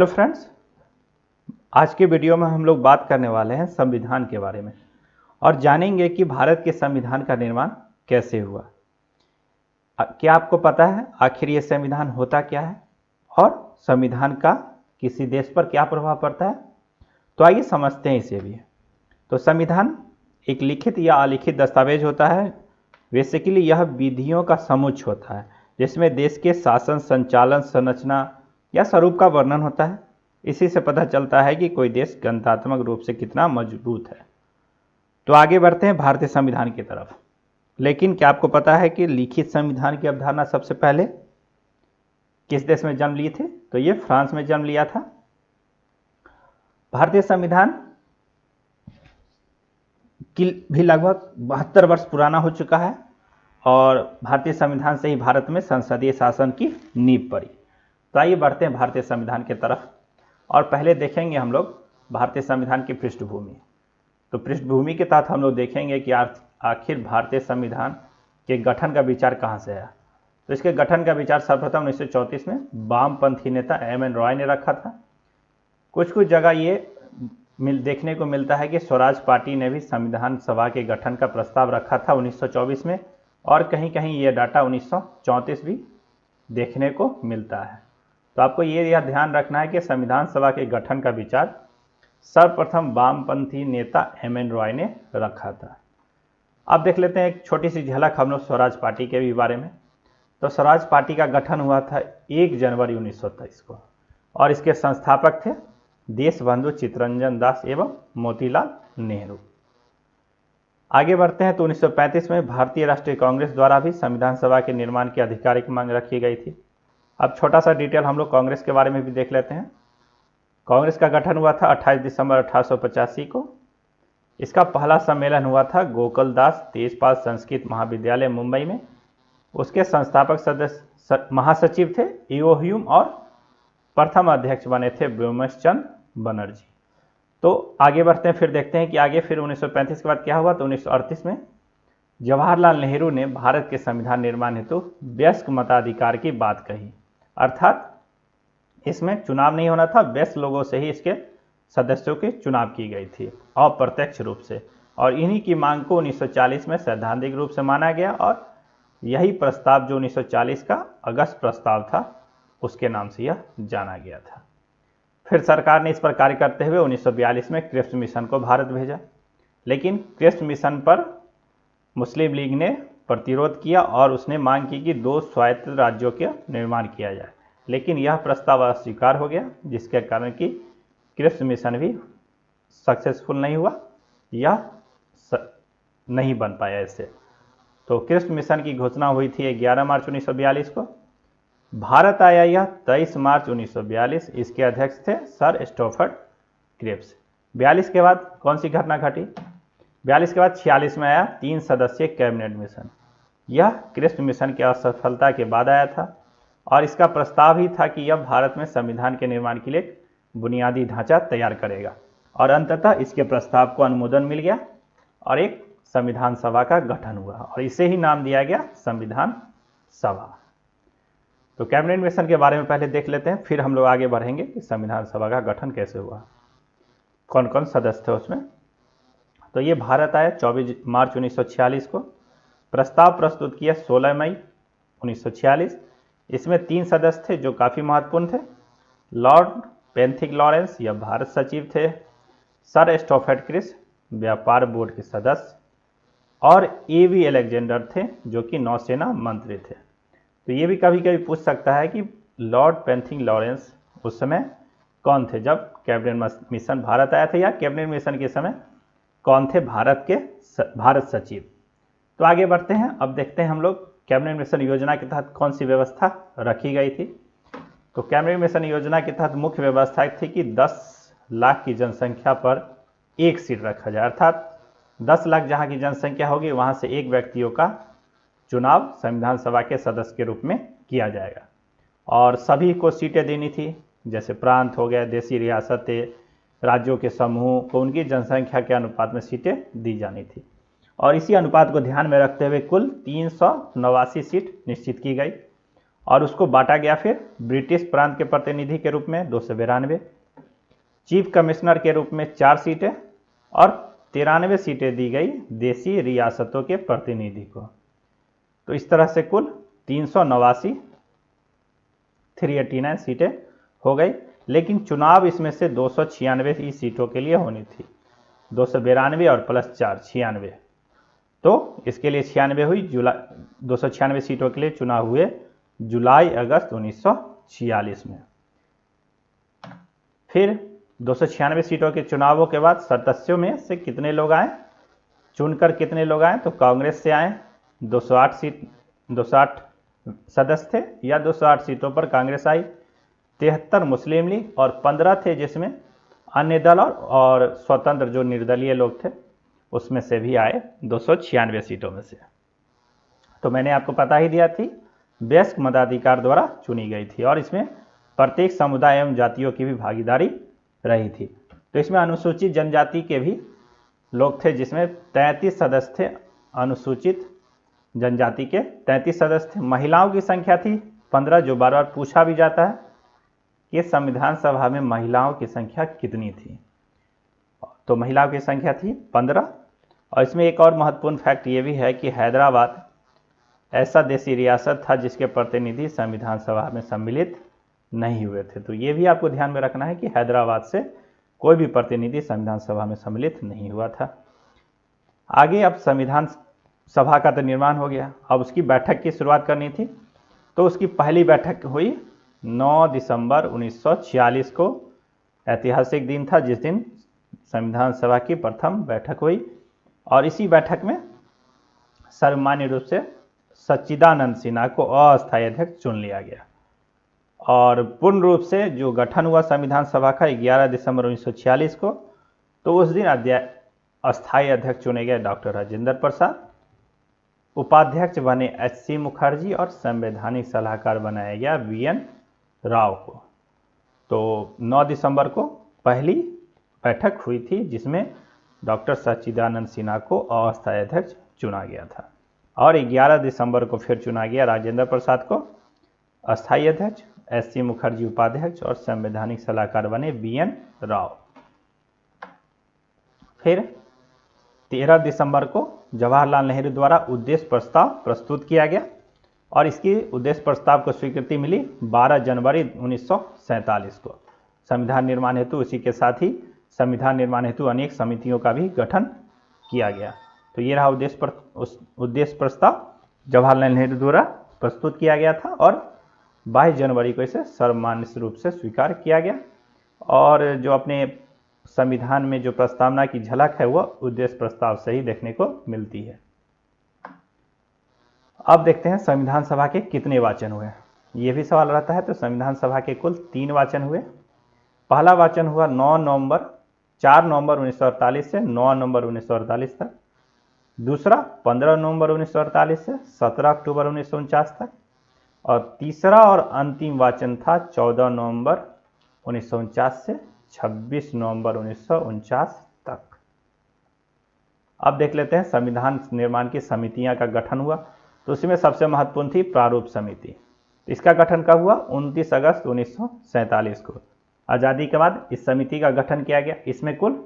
Hello friends, आज के video में हम लोग बात करने वाले हैं संविधान के बारे में और जानेंगे कि भारत के संविधान का निर्माण कैसे हुआ। क्या आपको पता है आखिर ये संविधान होता क्या है और संविधान का किसी देश पर क्या प्रभाव पड़ता है? तो आइए समझते हैं इसे भी। तो संविधान एक लिखित या अलिखित दस्तावेज होता है। बेसिकली यह विधियों का समुच्चय होता है जिसमें देश के शासन, संचालन, संरचना या स्वरूप का वर्णन होता है। इसी से पता चलता है कि कोई देश गणतंत्रात्मक रूप से कितना मजबूत है। तो आगे बढ़ते हैं भारतीय संविधान की तरफ। लेकिन क्या आपको पता है कि लिखित संविधान की अवधारणा सबसे पहले किस देश में जन्म लिए थे? तो ये फ्रांस में जन्म लिया था। भारतीय संविधान भी लगभग 72 वर्ष पुराना हो चुका है और भारतीय संविधान से ही भारत में संसदीय शासन की नींव पड़ी। तो आइए बढ़ते हैं भारतीय संविधान की तरफ और पहले देखेंगे हम लोग भारतीय संविधान की पृष्ठभूमि। तो पृष्ठभूमि के तहत हम लोग देखेंगे कि आखिर भारतीय संविधान के गठन का विचार कहाँ से आया। तो इसके गठन का विचार सर्वप्रथम 1934 में वामपंथी नेता एम.एन. रॉय ने रखा था। कुछ जगह ये देखने को मिलता है कि स्वराज पार्टी ने भी संविधान सभा के गठन का प्रस्ताव रखा था 1924 में, और कहीं कहीं ये डाटा 1934 भी देखने को मिलता है। तो आपको यह ध्यान रखना है कि संविधान सभा के गठन का विचार सर्वप्रथम वामपंथी नेता एम.एन. रॉय ने रखा था। अब देख लेते हैं एक छोटी सी झलक हम लोग स्वराज पार्टी के भी बारे में। तो स्वराज पार्टी का गठन हुआ था 1 जनवरी 1923 को और इसके संस्थापक थे देशबंधु चित्तरंजन दास एवं मोतीलाल नेहरू। आगे बढ़ते हैं तो 1935 में भारतीय राष्ट्रीय कांग्रेस द्वारा भी संविधान सभा के निर्माण की आधिकारिक मांग रखी गई थी। अब छोटा सा डिटेल हम लोग कांग्रेस के बारे में भी देख लेते हैं। कांग्रेस का गठन हुआ था 28 दिसंबर 1885 को। इसका पहला सम्मेलन हुआ था गोकुल दास तेजपाल संस्कृत महाविद्यालय मुंबई में। उसके संस्थापक सदस्य महासचिव थे ईओ ह्यूम और प्रथम अध्यक्ष बने थे व्योमचंद्र बनर्जी। तो आगे बढ़ते हैं, फिर देखते हैं कि आगे फिर 1935 के बाद क्या हुआ। तो 1938 में जवाहरलाल नेहरू ने भारत के संविधान निर्माण हेतु वयस्क मताधिकार की बात कही, अर्थात इसमें चुनाव नहीं होना था, वयस्क लोगों से ही इसके सदस्यों की चुनाव की गई थी अप्रत्यक्ष रूप से, और इन्हीं की मांग को 1940 में सैद्धांतिक रूप से माना गया और यही प्रस्ताव जो 1940 का अगस्त प्रस्ताव था उसके नाम से यह जाना गया था। फिर सरकार ने इस पर कार्य करते हुए 1942 में क्रिप्स मिशन को भारत भेजा, लेकिन क्रिप्स मिशन पर मुस्लिम लीग ने प्रतिरोध किया और उसने मांग की कि 2 स्वायत्त राज्यों का निर्माण किया जाए, लेकिन यह प्रस्ताव अस्वीकार हो गया, जिसके कारण कि क्रिप्स मिशन भी सक्सेसफुल नहीं हुआ, यह नहीं बन पाया इससे। तो क्रिप्स मिशन की घोषणा हुई थी 11 मार्च 1942 को। भारत आया यह 23 मार्च 1942। इसके अध्यक्ष थे सर स्टोफर्ड क्रिप्स। 42 के बाद कौन सी घटना घटी? 42 के बाद 46 में आया 3 सदस्यीय कैबिनेट मिशन। यह क्रिप्स मिशन की असफलता के बाद आया था और इसका प्रस्ताव ही था कि यह भारत में संविधान के निर्माण के लिए बुनियादी ढांचा तैयार करेगा, और अंततः इसके प्रस्ताव को अनुमोदन मिल गया और एक संविधान सभा का गठन हुआ और इसे ही नाम दिया गया संविधान सभा। तो कैबिनेट मिशन के बारे में पहले देख लेते हैं, फिर हम लोग आगे बढ़ेंगे कि संविधान सभा का गठन कैसे हुआ, कौन कौन सदस्य थे उसमें। तो ये भारत आया 24 मार्च 1946 को। प्रस्ताव प्रस्तुत किया 16 मई 1946। इसमें 3 सदस्य थे जो काफ़ी महत्वपूर्ण थे। लॉर्ड पेंथिक लॉरेंस, यह भारत सचिव थे। सर स्टोफर्ड क्रिप्स, व्यापार बोर्ड के सदस्य, और ए.वी. अलेक्जेंडर थे जो कि नौसेना मंत्री थे। तो ये भी कभी कभी पूछ सकता है कि लॉर्ड पेंथिक लॉरेंस उस समय कौन थे जब कैबिनेट मिशन भारत आया था, या कैबिनेट मिशन के समय कौन थे भारत सचिव। तो आगे बढ़ते हैं, अब देखते हैं हम लोग कैबिनेट मिशन योजना के तहत कौन सी व्यवस्था रखी गई थी। तो कैबिनेट मिशन योजना के तहत मुख्य व्यवस्था थी कि 10 लाख की जनसंख्या पर एक सीट रखा जाए, अर्थात 10 लाख जहां की जनसंख्या होगी वहां से एक व्यक्तियों का चुनाव संविधान सभा के सदस्य के रूप में किया जाएगा और सभी को सीटें देनी थी, जैसे प्रांत हो गया, देशी रियासतें, राज्यों के समूह को उनकी जनसंख्या के अनुपात में सीटें दी जानी थी, और इसी अनुपात को ध्यान में रखते हुए कुल 389 सीट निश्चित की गई और उसको बांटा गया फिर ब्रिटिश प्रांत के प्रतिनिधि के रूप में 292, चीफ कमिश्नर के रूप में 4 सीटें और 93 सीटें दी गई देशी रियासतों के प्रतिनिधि को। तो इस तरह से कुल 389 सीटें हो गई, लेकिन चुनाव इसमें से 296 ही सीटों के लिए होनी थी, 292 और प्लस 4 96, तो इसके लिए 96 हुई। 296 सीटों के लिए चुनाव हुए जुलाई अगस्त 1946 में। फिर 296 सीटों के चुनावों के बाद सदस्यों में से कितने लोग आए, चुनकर कितने लोग आए, तो कांग्रेस से आए 208 सदस्य थे या 208 सीटों पर कांग्रेस आई, 73 मुस्लिम लीग और 15 थे जिसमें अन्य दल और स्वतंत्र जो निर्दलीय लोग थे उसमें से भी आए 296 सीटों में से। तो मैंने आपको पता ही दिया थी वयस्क मताधिकार द्वारा चुनी गई थी और इसमें प्रत्येक समुदाय एवं जातियों की भी भागीदारी रही थी। तो इसमें अनुसूचित जनजाति के भी लोग थे जिसमें 33 सदस्य थे, अनुसूचित जनजाति के 33 सदस्य थे। महिलाओं की संख्या थी 15, जो बार बार पूछा भी जाता है कि संविधान सभा में महिलाओं की संख्या कितनी थी, तो महिलाओं की संख्या थी 15। और इसमें एक और महत्वपूर्ण फैक्ट ये भी है कि हैदराबाद ऐसा देशी रियासत था जिसके प्रतिनिधि संविधान सभा में सम्मिलित नहीं हुए थे। तो ये भी आपको ध्यान में रखना है कि हैदराबाद से कोई भी प्रतिनिधि संविधान सभा में सम्मिलित नहीं हुआ था। आगे अब संविधान सभा का तो निर्माण हो गया, अब उसकी बैठक की शुरुआत करनी थी। तो उसकी पहली बैठक हुई 9 दिसंबर 1946 को। ऐतिहासिक दिन था जिस दिन संविधान सभा की प्रथम बैठक हुई और इसी बैठक में सर्वमान्य रूप से सच्चिदानंद सिन्हा को अस्थायी अध्यक्ष चुन लिया गया और पूर्ण रूप से जो गठन हुआ संविधान सभा का 11 दिसंबर 1946 को, तो उस दिन अस्थायी अध्यक्ष चुने गए डॉक्टर राजेंद्र प्रसाद, उपाध्यक्ष बने एच.सी. मुखर्जी और संवैधानिक सलाहकार बनाया गया वी.एन. राव को। तो 9 दिसंबर को पहली बैठक हुई थी जिसमें डॉक्टर सच्चिदानंद सिन्हा को अस्थायी अध्यक्ष चुना गया था और 11 दिसंबर को फिर चुना गया राजेंद्र प्रसाद को अस्थायी अध्यक्ष, एच.सी. मुखर्जी उपाध्यक्ष और संवैधानिक सलाहकार बने वी.एन. राव। फिर 13 दिसंबर को जवाहरलाल नेहरू द्वारा उद्देश्य प्रस्ताव प्रस्तुत किया गया और इसकी उद्देश्य प्रस्ताव को स्वीकृति मिली 12 जनवरी 1947 को। संविधान निर्माण हेतु इसी के साथ ही संविधान निर्माण हेतु अनेक समितियों का भी गठन किया गया। तो ये रहा उद्देश्य प्रस्ताव जवाहरलाल नेहरू द्वारा प्रस्तुत किया गया था और 22 जनवरी को इसे सर्वमान्य रूप से स्वीकार किया गया और जो अपने संविधान में जो प्रस्तावना की झलक है वह उद्देश्य प्रस्ताव से ही देखने को मिलती है। अब देखते हैं संविधान सभा के कितने वाचन हुए, ये भी सवाल रहता है। तो संविधान सभा के कुल 3 वाचन हुए। पहला वाचन हुआ 4 नवंबर 1948 से 9 नवंबर 1948 तक, दूसरा 15 नवंबर 1948 से 17 अक्टूबर 1949 तक और तीसरा और अंतिम वाचन था 14 नवंबर 1949 से 26 नवंबर 1949 तक। अब देख लेते हैं संविधान निर्माण की समितियां का गठन हुआ। तो उसमें सबसे महत्वपूर्ण थी प्रारूप समिति। इसका गठन कब हुआ? 29 अगस्त 1947 को। आज़ादी के बाद इस समिति का गठन किया गया। इसमें कुल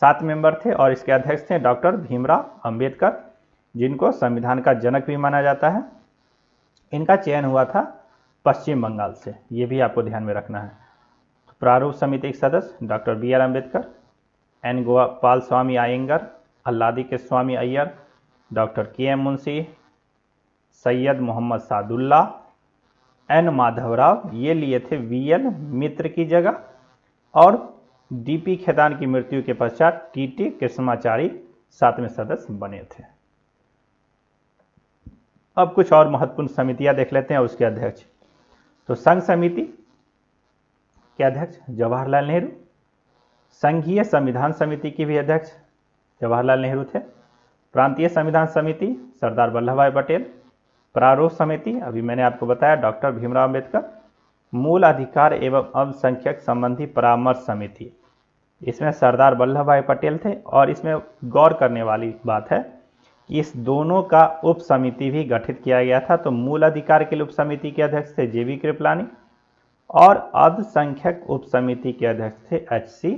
7 मेंबर थे और इसके अध्यक्ष थे डॉक्टर भीमराव अंबेडकर, जिनको संविधान का जनक भी माना जाता है। इनका चयन हुआ था पश्चिम बंगाल से, ये भी आपको ध्यान में रखना है। प्रारूप समिति के सदस्य doctor B R Ambedkar, N Gopalaswami Ayyangar, Alladi K Swami Ayyar, doctor K M Munshi, Syed Mohammad Saadulla, N Madhavrao, ये लिए थे वी एन मित्र की जगह और डीपी खेतान की मृत्यु के पश्चात टीटी कृष्णाचारी 7वें सदस्य बने थे। अब कुछ और महत्वपूर्ण समितियां देख लेते हैं उसके अध्यक्ष। तो संघ समिति के अध्यक्ष जवाहरलाल नेहरू, संघीय संविधान समिति की भी अध्यक्ष जवाहरलाल नेहरू थे, प्रांतीय संविधान समिति सरदार वल्लभ भाई पटेल, प्रारूप समिति अभी मैंने आपको बताया डॉक्टर भीमराव अंबेडकर, मूल अधिकार एवं अल्पसंख्यक संबंधी परामर्श समिति, इसमें सरदार वल्लभ भाई पटेल थे। और इसमें गौर करने वाली बात है कि इस दोनों का उप समिति भी गठित किया गया था। तो मूल अधिकार के लिए उप समिति के अध्यक्ष थे JB कृपलानी और अल्पसंख्यक उप समिति के अध्यक्ष थे HC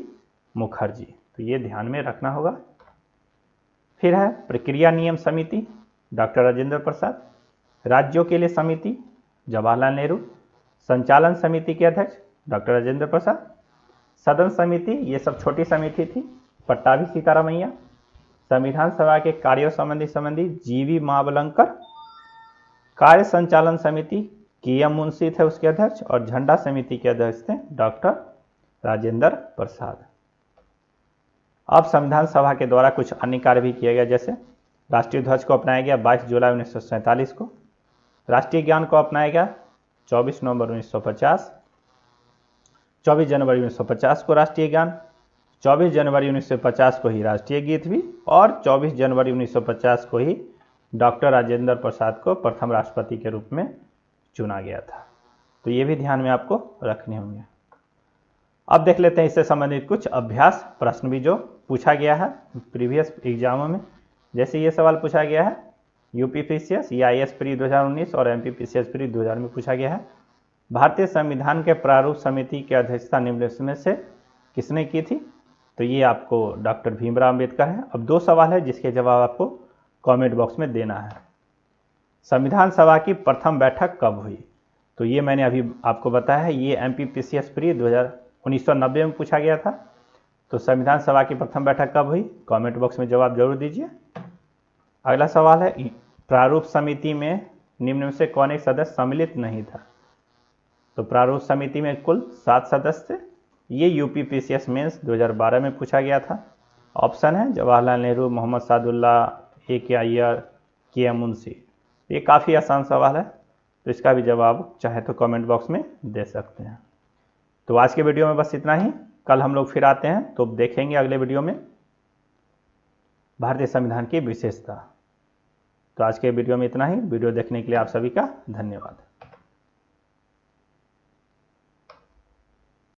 मुखर्जी। तो ये ध्यान में रखना होगा। फिर है प्रक्रिया नियम समिति, डॉक्टर राजेंद्र प्रसाद। राज्यों के लिए समिति, जवाहरलाल नेहरू। संचालन समिति के अध्यक्ष डॉक्टर राजेंद्र प्रसाद। सदन समिति, ये सब छोटी समिति थी, पट्टाभी सीतारामैया। संविधान सभा के कार्यों संबंधी GV महाबलंकर। कार्य संचालन समिति KM मुंशी थे उसके अध्यक्ष और झंडा समिति के अध्यक्ष थे डॉक्टर राजेंद्र प्रसाद। अब संविधान सभा के द्वारा कुछ अन्य कार्य भी किया गया, जैसे राष्ट्रीय ध्वज को अपनाया गया 22 जुलाई 1947 को। राष्ट्रीय ज्ञान को अपनाया गया 24 नवंबर 1950। 24 जनवरी 1950 को राष्ट्रीय ज्ञान, 24 जनवरी 1950 को ही राष्ट्रीय गीत भी और 24 जनवरी 1950 को ही डॉक्टर राजेंद्र प्रसाद को प्रथम राष्ट्रपति के रूप में चुना गया था। तो ये भी ध्यान में आपको रखने होंगे। अब देख लेते हैं इससे संबंधित कुछ अभ्यास प्रश्न भी जो पूछा गया है प्रीवियस एग्जामों में। जैसे ये सवाल पूछा गया है UPPCS या IAS प्री 2019 और MPPCS प्री 2000 में पूछा गया है। भारतीय संविधान के प्रारूप समिति की अध्यक्षता निम्न में से किसने की थी? तो ये आपको डॉक्टर भीमराव अम्बेडकर है। अब दो सवाल है जिसके जवाब आपको कमेंट बॉक्स में देना है। संविधान सभा की प्रथम बैठक कब हुई? तो ये मैंने अभी आपको बताया है, ये MPPCS प्री 1990 में पूछा गया था। तो संविधान सभा की प्रथम बैठक कब हुई? कमेंट बॉक्स में जवाब जरूर दीजिए। अगला सवाल है प्रारूप समिति में निम्न में से कौन एक सदस्य सम्मिलित नहीं था? तो प्रारूप समिति में कुल 7 सदस्य थे। ये UPPCS मेंस 2012 में पूछा गया था। ऑप्शन है जवाहरलाल नेहरू, मोहम्मद सादुल्ला, AK अय्यर, KM मुंशी। ये काफ़ी आसान सवाल है, तो इसका भी जवाब चाहे तो कमेंट बॉक्स में दे सकते हैं। तो आज के वीडियो में बस इतना ही। कल हम लोग फिर आते हैं तो देखेंगे अगले वीडियो में भारतीय संविधान की विशेषता। तो आज के वीडियो में इतना ही। वीडियो देखने के लिए आप सभी का धन्यवाद।